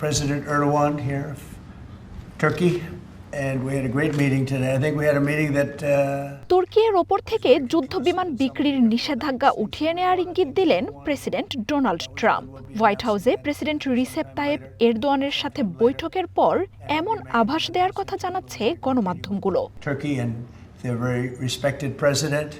President Erdogan here of Turkey, and we had a great meeting today. I think we had a meeting that তুর্কির ওপর থেকে যুদ্ধবিমান বিক্রির নিষেধাজ্ঞা উঠিয়ে নেওয়ার ইঙ্গিত দিলেন প্রেসিডেন্ট ডোনাল্ড ট্রাম্প। হোয়াইট হাউসে প্রেসিডেন্ট রিসেপ তাইয়েপ এরদোয়ানের সাথে বৈঠকের পর এমন আভাস দেওয়ার কথা জানাচ্ছে গণমাধ্যমগুলো। Turkey and their very respected president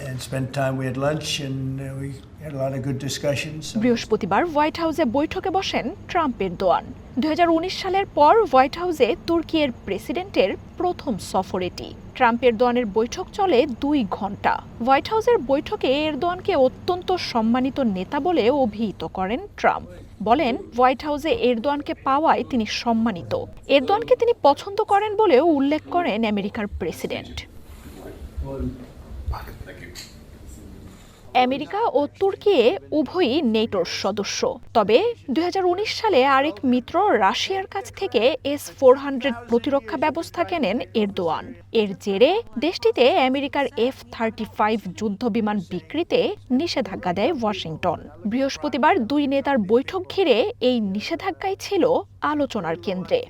and spent time. We had lunch and we had a lot of good discussions. বৃহস্পতিবার হোয়াইট হাউসে বৈঠকে বসেন ট্রাম্প এরদোয়ান। 2019 সালের পর হোয়াইট হাউসে তুর্কির প্রেসিডেন্টের প্রথম সফর এটি। ট্রাম্প এরদোয়ানের বৈঠক চলে 2 ঘন্টা। হোয়াইট হাউসের বৈঠকে এরদোয়ানকে অত্যন্ত সম্মানিত নেতা বলে অভিহিত করেন ট্রাম্প। বলেন, হোয়াইট হাউসে এরদোয়ানকে পাওয়ায় তিনি সম্মানিত। এরদোয়ানকে তিনি পছন্দ করেন বলেও উল্লেখ করেন আমেরিকার প্রেসিডেন্ট। আমেরিকা ও তুর্কি উভয়ই নেটোর সদস্য। তবে 2019 সালে আরেক মিত্র রাশিয়ার কাছ থেকে S-400 প্রতিরক্ষা ব্যবস্থা কেনেন এরদোয়ান। এর জেরে দেশটিতে আমেরিকার F-35 যুদ্ধবিমান বিক্রিতে নিষেধাজ্ঞা দেয় ওয়াশিংটন। বৃহস্পতিবার 2 নেতার বৈঠক ঘিরে এই নিষেধাজ্ঞাই ছিল আলোচনার কেন্দ্রে।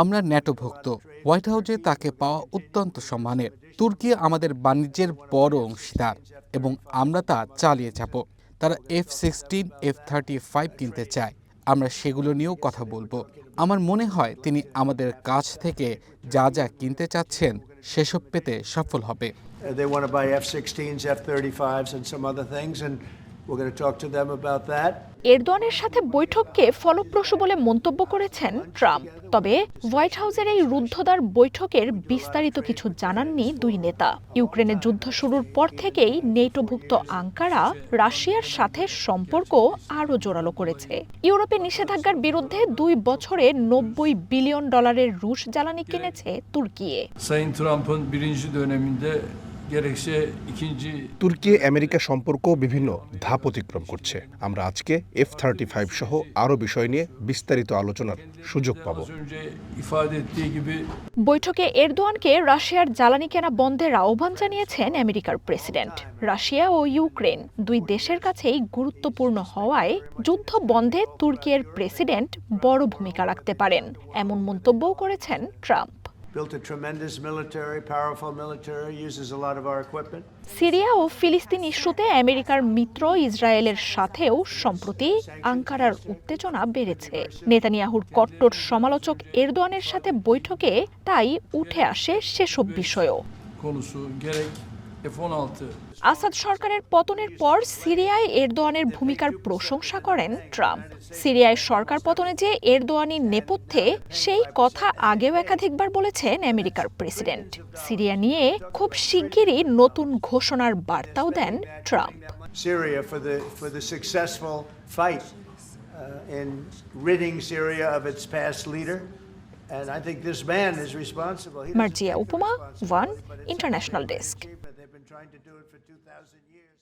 আমরা ন্যাটোভুক্ত। হোয়াইট হাউসে তাকে পাওয়া অত্যন্ত সম্মানের। তুর্কি আমাদের বাণিজ্যের বড় অংশীদার এবং আমরা তা চালিয়ে যাব। তারা F-16, F-35 কিনতে চায়। আমরা সেগুলো নিয়েও কথা বলবো। আমার মনে হয় তিনি আমাদের কাছ থেকে যা যা কিনতে চাচ্ছেন সেসব পেতে সফল হবে। They want to buy F-16s, F-35s and some other things, and we're going to talk to them about that. এরদোয়ানের সাথে বৈঠককে ফলপ্রসূ বলে মন্তব্য করেছেন ট্রাম্প। তবে হোয়াইট হাউসের এই রুদ্ধদ্বার বৈঠকের বিস্তারিত কিছু জানাননি 2 নেতা। ইউক্রেনে যুদ্ধ শুরুর পর থেকেই নেটোভুক্ত আঙ্কারা রাশিয়ার সাথে সম্পর্ক আরও জোরালো করেছে। ইউরোপে নিষেধাজ্ঞার বিরুদ্ধে 2 বছরে $90 বিলিয়ন রুশ জ্বালানি কিনেছে তুর্কি। Sayın Trump'ın birinci döneminde তুর্কি আমেরিকা সম্পর্ক বিভিন্ন ধাপ অতিক্রম করছে। আমরা আজকে F-35 সহ আরও বিষয় নিয়ে বিস্তারিত আলোচনার সুযোগ পাব। বৈঠকে এরদোয়ানকে রাশিয়ার জ্বালানি কেনা বন্ধের আহ্বান জানিয়েছেন আমেরিকার প্রেসিডেন্ট। রাশিয়া ও ইউক্রেন 2 দেশের কাছেই গুরুত্বপূর্ণ হওয়ায় যুদ্ধ বন্ধে তুর্কির প্রেসিডেন্ট বড় ভূমিকা রাখতে পারেন, এমন মন্তব্যও করেছেন Trump. Built a tremendous military, powerful military, uses a lot of our equipment. Syria ও ফিলিস্তিন ইস্যুতে আমেরিকার মিত্র ইসরায়েলের সাথেও সম্প্রতি আঙ্কারার উত্তেজনা বেড়েছে। নেতানিয়াহুর কট্টর সমালোচক এরদোয়ানের সাথে বৈঠকে তাই উঠে আসে সেসব বিষয়ও। আসাদ সরকারের পতনের পর সিরিয়ায় এরদোয়ানের ভূমিকার প্রশংসা করেন ট্রাম্প। সিরিয়ায় সরকার পতনে যে এরদোয়ানি নেপথ্যে সেই কথা আগেও একাধিকবার বলেছেন আমেরিকার প্রেসিডেন্ট। সিরিয়া নিয়ে খুব শিগগিরই নতুন ঘোষণার বার্তাও দেন Trump. Syria for the successful fight in ridding Syria of its past leader. And I think this man is responsible. Marzia Upoma, one international desk. They've been trying to do it for 2,000 years.